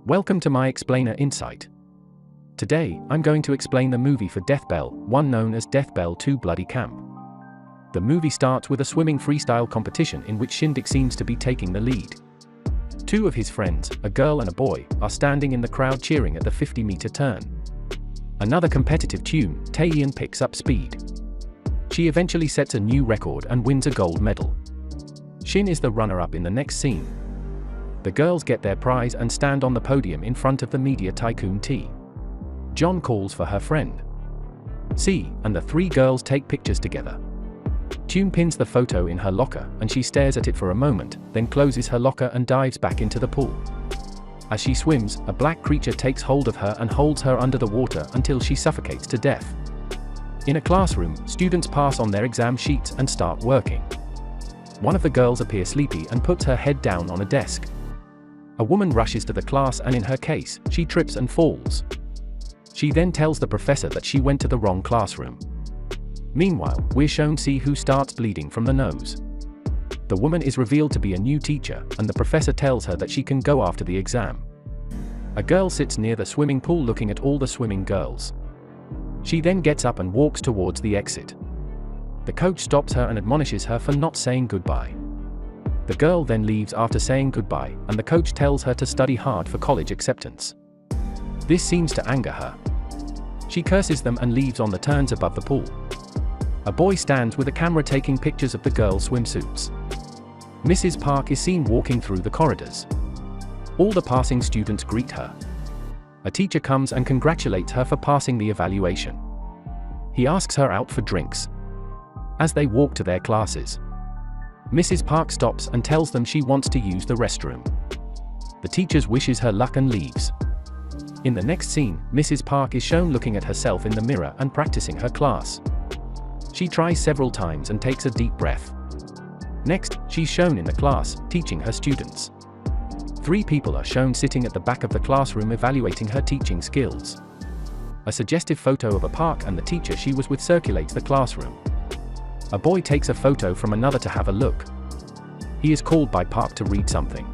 Welcome to my Explainer Insight. Today, I'm going to explain the movie for Death Bell, one known as Death Bell 2 Bloody Camp. The movie starts with a swimming freestyle competition in which Shindig seems to be taking the lead. Two of his friends, a girl and a boy, are standing in the crowd cheering at the 50-meter turn. Another competitive tune, Taeyeon picks up speed. She eventually sets a new record and wins a gold medal. Shin is the runner-up in the next scene. The girls get their prize and stand on the podium in front of the media tycoon T. John calls for her friend C, and the three girls take pictures together. Tune pins the photo in her locker and she stares at it for a moment, then closes her locker and dives back into the pool. As she swims, a black creature takes hold of her and holds her under the water until she suffocates to death. In a classroom, students pass on their exam sheets and start working. One of the girls appears sleepy and puts her head down on a desk. A woman rushes to the class and in her case, she trips and falls. She then tells the professor that she went to the wrong classroom. Meanwhile, we're shown C, who starts bleeding from the nose. The woman is revealed to be a new teacher, and the professor tells her that she can go after the exam. A girl sits near the swimming pool looking at all the swimming girls. She then gets up and walks towards the exit. The coach stops her and admonishes her for not saying goodbye. The girl then leaves after saying goodbye, and the coach tells her to study hard for college acceptance. This seems to anger her. She curses them and leaves on the turns above the pool. A boy stands with a camera taking pictures of the girls' swimsuits. Mrs. Park is seen walking through the corridors. All the passing students greet her. A teacher comes and congratulates her for passing the evaluation. He asks her out for drinks. As they walk to their classes, Mrs. Park stops and tells them she wants to use the restroom. The teacher wishes her luck and leaves. In the next scene, Mrs. Park is shown looking at herself in the mirror and practicing her class. She tries several times and takes a deep breath. Next, she's shown in the class, teaching her students. Three people are shown sitting at the back of the classroom evaluating her teaching skills. A suggestive photo of a park and the teacher she was with circulates the classroom. A boy takes a photo from another to have a look. He is called by Park to read something.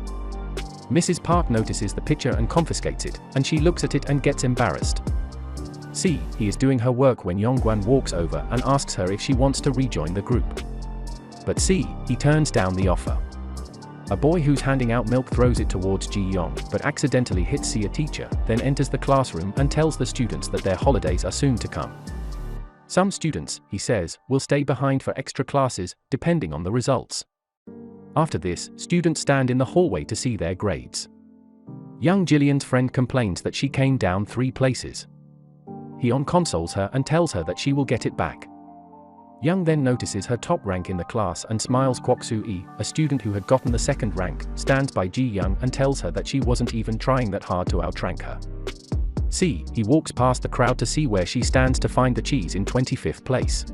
Mrs. Park notices the picture and confiscates it, and she looks at it and gets embarrassed. C, he is doing her work when Yongguan walks over and asks her if she wants to rejoin the group. But C, he turns down the offer. A boy who's handing out milk throws it towards Ji Yong, but accidentally hits C, a teacher, then enters the classroom and tells the students that their holidays are soon to come. Some students, he says, will stay behind for extra classes, depending on the results. After this, students stand in the hallway to see their grades. Young Jillian's friend complains that she came down 3 places. Hyun consoles her and tells her that she will get it back. Young then notices her top rank in the class and smiles. Kwok-soo-e, a student who had gotten the 2nd rank, stands by Ji Young and tells her that she wasn't even trying that hard to outrank her. C, he walks past the crowd to see where she stands to find the cheese in 25th place.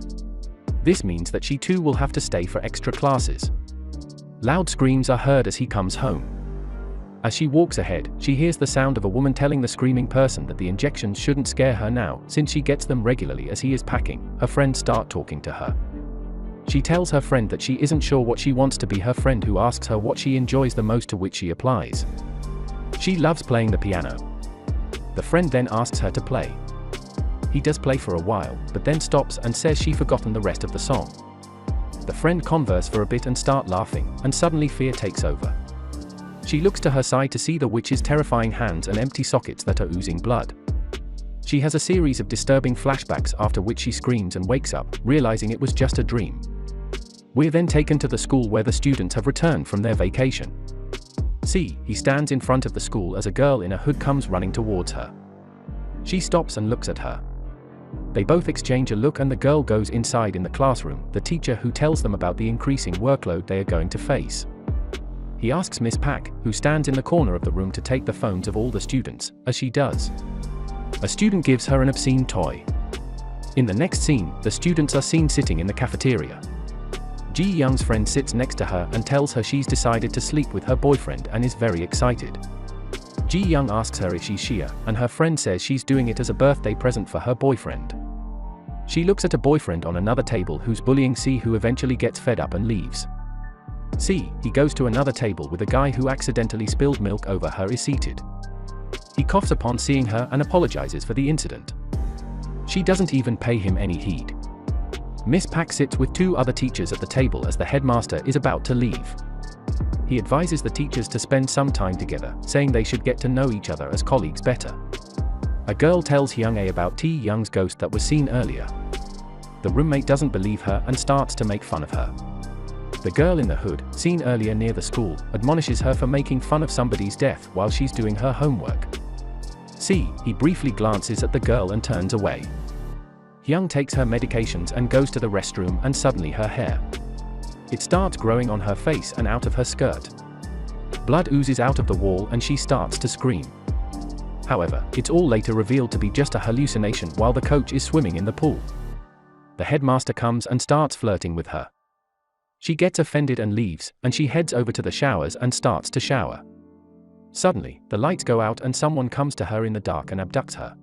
This means that she too will have to stay for extra classes. Loud screams are heard as he comes home. As she walks ahead, she hears the sound of a woman telling the screaming person that the injections shouldn't scare her now, since she gets them regularly as he is packing. Her friends start talking to her. She tells her friend that she isn't sure what she wants to be. Her friend who asks her what she enjoys the most, to which she applies. She loves playing the piano. The friend then asks her to play. He does play for a while, but then stops and says she's forgotten the rest of the song. The friend converse for a bit and start laughing, and suddenly fear takes over. She looks to her side to see the witch's terrifying hands and empty sockets that are oozing blood. She has a series of disturbing flashbacks, after which she screams and wakes up, realizing it was just a dream. We're then taken to the school where the students have returned from their vacation. C, he stands in front of the school as a girl in a hood comes running towards her. She stops and looks at her. They both exchange a look and the girl goes inside in the classroom, the teacher who tells them about the increasing workload they are going to face. He asks Miss Pak, who stands in the corner of the room, to take the phones of all the students, as she does. A student gives her an obscene toy. In the next scene, the students are seen sitting in the cafeteria. Ji Young's friend sits next to her and tells her she's decided to sleep with her boyfriend and is very excited. Ji Young asks her if she's Shia, and her friend says she's doing it as a birthday present for her boyfriend. She looks at a boyfriend on another table who's bullying C, who eventually gets fed up and leaves. C, he goes to another table with a guy who accidentally spilled milk over her, is seated. He coughs upon seeing her and apologizes for the incident. She doesn't even pay him any heed. Miss Pak sits with 2 other teachers at the table as the headmaster is about to leave. He advises the teachers to spend some time together, saying they should get to know each other as colleagues better. A girl tells Young A about T. Young's ghost that was seen earlier. The roommate doesn't believe her and starts to make fun of her. The girl in the hood, seen earlier near the school, admonishes her for making fun of somebody's death while she's doing her homework. C. He briefly glances at the girl and turns away. Young takes her medications and goes to the restroom, and suddenly her hair. It starts growing on her face and out of her skirt. Blood oozes out of the wall and she starts to scream. However, it's all later revealed to be just a hallucination while the coach is swimming in the pool. The headmaster comes and starts flirting with her. She gets offended and leaves, and she heads over to the showers and starts to shower. Suddenly, the lights go out and someone comes to her in the dark and abducts her.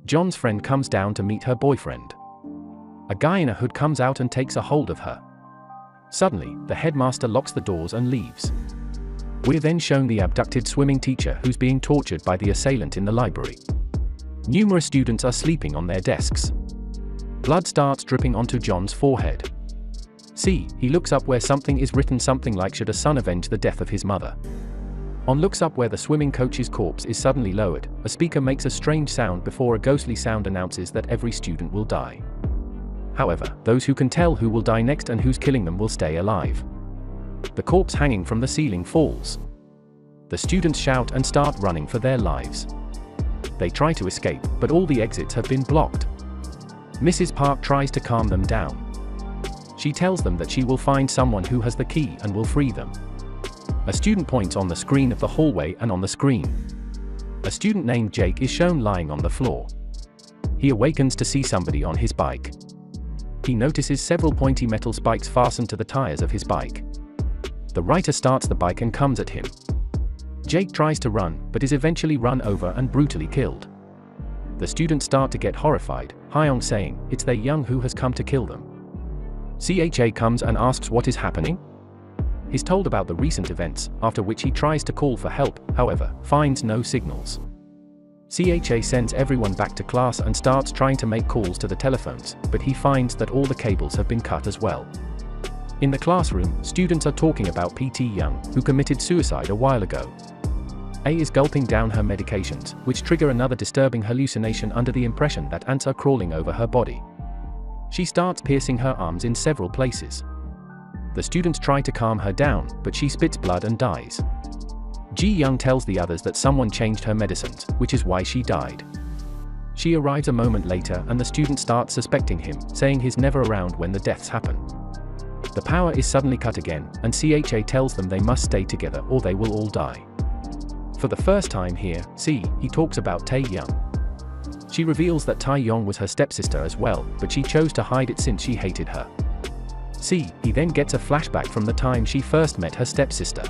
John's friend comes down to meet her boyfriend. A guy in a hood comes out and takes a hold of her. Suddenly, the headmaster locks the doors and leaves. We're then shown the abducted swimming teacher who's being tortured by the assailant in the library. Numerous students are sleeping on their desks. Blood starts dripping onto John's forehead. C. He looks up where something is written, something like "Should a son avenge the death of his mother?" On looks up where the swimming coach's corpse is suddenly lowered, a speaker makes a strange sound before a ghostly sound announces that every student will die. However, those who can tell who will die next and who's killing them will stay alive. The corpse hanging from the ceiling falls. The students shout and start running for their lives. They try to escape, but all the exits have been blocked. Mrs. Park tries to calm them down. She tells them that she will find someone who has the key and will free them. A student points on the screen of the hallway, and on the screen, a student named Jake is shown lying on the floor. He awakens to see somebody on his bike. He notices several pointy metal spikes fastened to the tires of his bike. The writer starts the bike and comes at him. Jake tries to run, but is eventually run over and brutally killed. The students start to get horrified, Hyung saying, "It's their Young who has come to kill them." CHA comes and asks what is happening. He's told about the recent events, after which he tries to call for help, however, finds no signals. CHA sends everyone back to class and starts trying to make calls to the telephones, but he finds that all the cables have been cut as well. In the classroom, students are talking about PT Young, who committed suicide a while ago. A is gulping down her medications, which trigger another disturbing hallucination under the impression that ants are crawling over her body. She starts piercing her arms in several places. The students try to calm her down, but she spits blood and dies. Ji Young tells the others that someone changed her medicines, which is why she died. She arrives a moment later and the students start suspecting him, saying he's never around when the deaths happen. The power is suddenly cut again, and CHA tells them they must stay together or they will all die. For the first time here, he talks about Tae Young. She reveals that Tai Yong was her stepsister as well, but she chose to hide it since she hated her. He then gets a flashback from the time she first met her stepsister.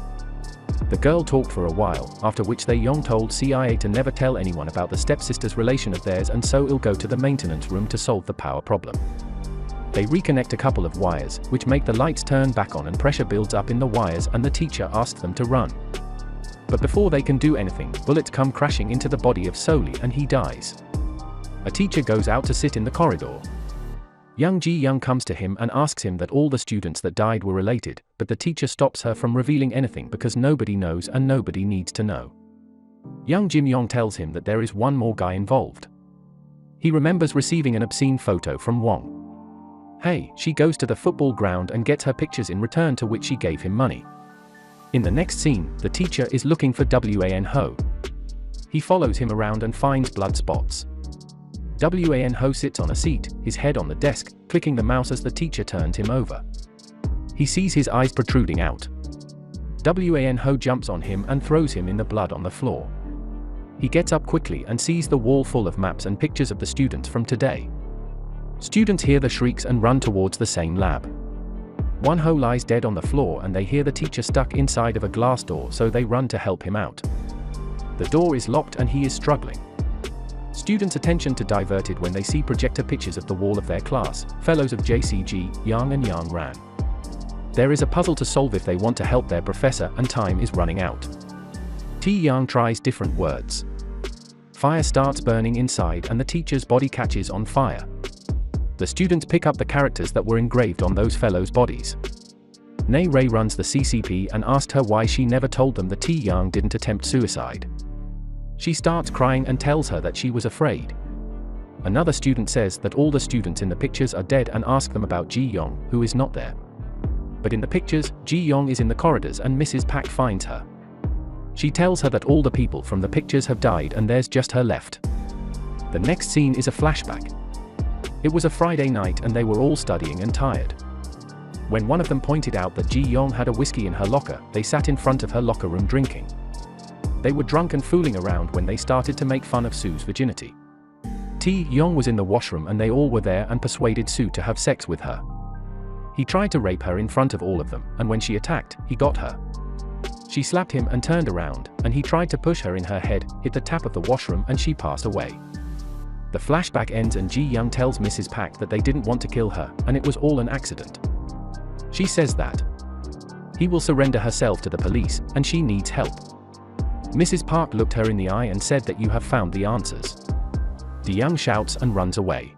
The girl talked for a while, after which Tae Yong told CIA to never tell anyone about the stepsister's relation of theirs, and so he'll go to the maintenance room to solve the power problem. They reconnect a couple of wires, which make the lights turn back on and pressure builds up in the wires, and the teacher asks them to run. But before they can do anything, bullets come crashing into the body of Soli and he dies. A teacher goes out to sit in the corridor. Young Ji Young comes to him and asks him that all the students that died were related, but the teacher stops her from revealing anything because nobody knows and nobody needs to know. Young Jim Yong tells him that there is one more guy involved. He remembers receiving an obscene photo from Wong. She goes to the football ground and gets her pictures in return, to which she gave him money. In the next scene, the teacher is looking for Wan Ho. He follows him around and finds blood spots. Wan Ho sits on a seat, his head on the desk, clicking the mouse as the teacher turns him over. He sees his eyes protruding out. Wan Ho jumps on him and throws him in the blood on the floor. He gets up quickly and sees the wall full of maps and pictures of the students from today. Students hear the shrieks and run towards the same lab. Won Ho lies dead on the floor and they hear the teacher stuck inside of a glass door, so they run to help him out. The door is locked and he is struggling. Students' attention to diverted when they see projector pictures of the wall of their class, fellows of JCG, Yang and Yang Ran. There is a puzzle to solve if they want to help their professor, and time is running out. T Yang tries different words. Fire starts burning inside and the teacher's body catches on fire. The students pick up the characters that were engraved on those fellows' bodies. Nay Ray runs the CCP and asked her why she never told them that Young didn't attempt suicide. She starts crying and tells her that she was afraid. Another student says that all the students in the pictures are dead and ask them about Young, who is not there. But in the pictures, Young is in the corridors and Mrs. Pak finds her. She tells her that all the people from the pictures have died and there's just her left. The next scene is a flashback. It was a Friday night and they were all studying and tired. When one of them pointed out that Young had a whiskey in her locker, they sat in front of her locker room drinking. They were drunk and fooling around when they started to make fun of Sue's virginity. Young was in the washroom and they all were there and persuaded Sue to have sex with her. He tried to rape her in front of all of them, and when she attacked, he got her. She slapped him and turned around, and he tried to push her in her head, hit the tap of the washroom and she passed away. The flashback ends and Young tells Mrs. Pak that they didn't want to kill her, and it was all an accident. She says that he will surrender herself to the police, and she needs help. Mrs. Park looked her in the eye and said that you have found the answers. Young shouts and runs away.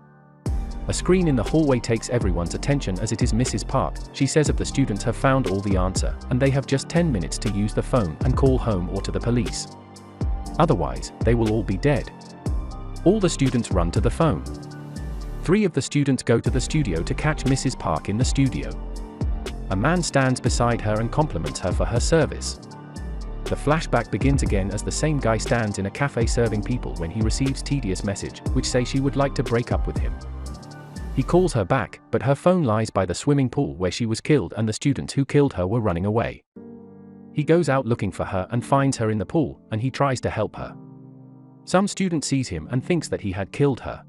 A screen in the hallway takes everyone's attention as it is Mrs. Park. She says if the students have found all the answer, and they have just 10 minutes to use the phone and call home or to the police. Otherwise, they will all be dead. All the students run to the phone. 3 of the students go to the studio to catch Mrs. Park in the studio. A man stands beside her and compliments her for her service. The flashback begins again as the same guy stands in a cafe serving people when he receives tedious message, which say she would like to break up with him. He calls her back, but her phone lies by the swimming pool where she was killed and the students who killed her were running away. He goes out looking for her and finds her in the pool, and he tries to help her. Some student sees him and thinks that he had killed her.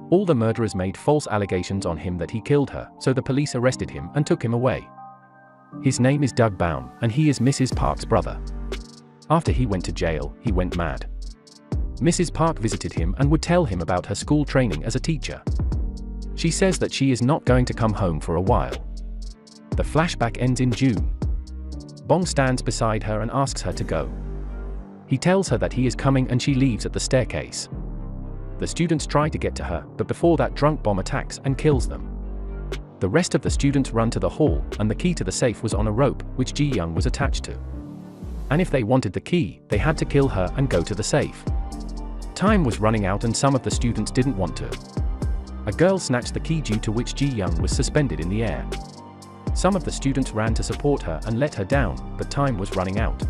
All the murderers made false allegations on him that he killed her, so the police arrested him and took him away. His name is Doug Baum, and he is Mrs. Park's brother. After he went to jail, he went mad. Mrs. Park visited him and would tell him about her school training as a teacher. She says that she is not going to come home for a while. The flashback ends in June. Bong stands beside her and asks her to go. He tells her that he is coming and she leaves at the staircase. The students try to get to her, but before that drunk Bong attacks and kills them. The rest of the students run to the hall, and the key to the safe was on a rope, which Young was attached to. And if they wanted the key, they had to kill her and go to the safe. Time was running out and some of the students didn't want to. A girl snatched the key due to which Young was suspended in the air. Some of the students ran to support her and let her down, but time was running out.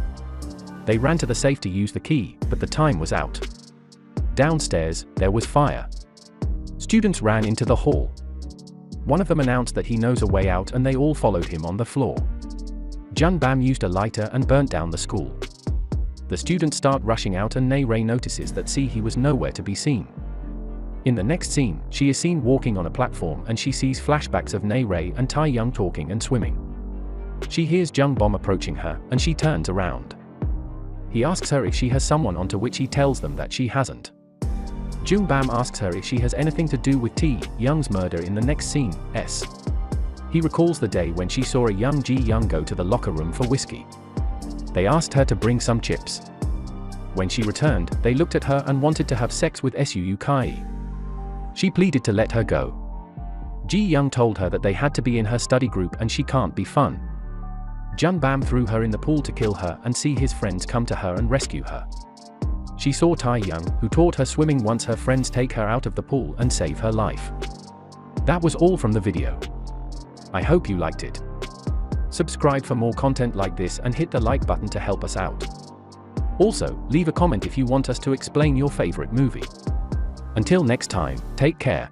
They ran to the safe to use the key, but the time was out. Downstairs, there was fire. Students ran into the hall. One of them announced that he knows a way out and they all followed him on the floor. Jun Bam used a lighter and burnt down the school. The students start rushing out and Nay Ray notices that he was nowhere to be seen. In the next scene, she is seen walking on a platform and she sees flashbacks of Nay Ray and Tai Young talking and swimming. She hears Jung Bom approaching her, and she turns around. He asks her if she has someone, onto which he tells them that she hasn't. Jung Bam asks her if she has anything to do with Young's murder in the next scene. He recalls the day when she saw a young Young go to the locker room for whiskey. They asked her to bring some chips. When she returned, they looked at her and wanted to have sex with Suu Kai. She pleaded to let her go. Young told her that they had to be in her study group and she can't be fun. Jun Bam threw her in the pool to kill her and see his friends come to her and rescue her. She saw Tai Young, who taught her swimming once her friends take her out of the pool and save her life. That was all from the video. I hope you liked it. Subscribe for more content like this and hit the like button to help us out. Also, leave a comment if you want us to explain your favorite movie. Until next time, take care.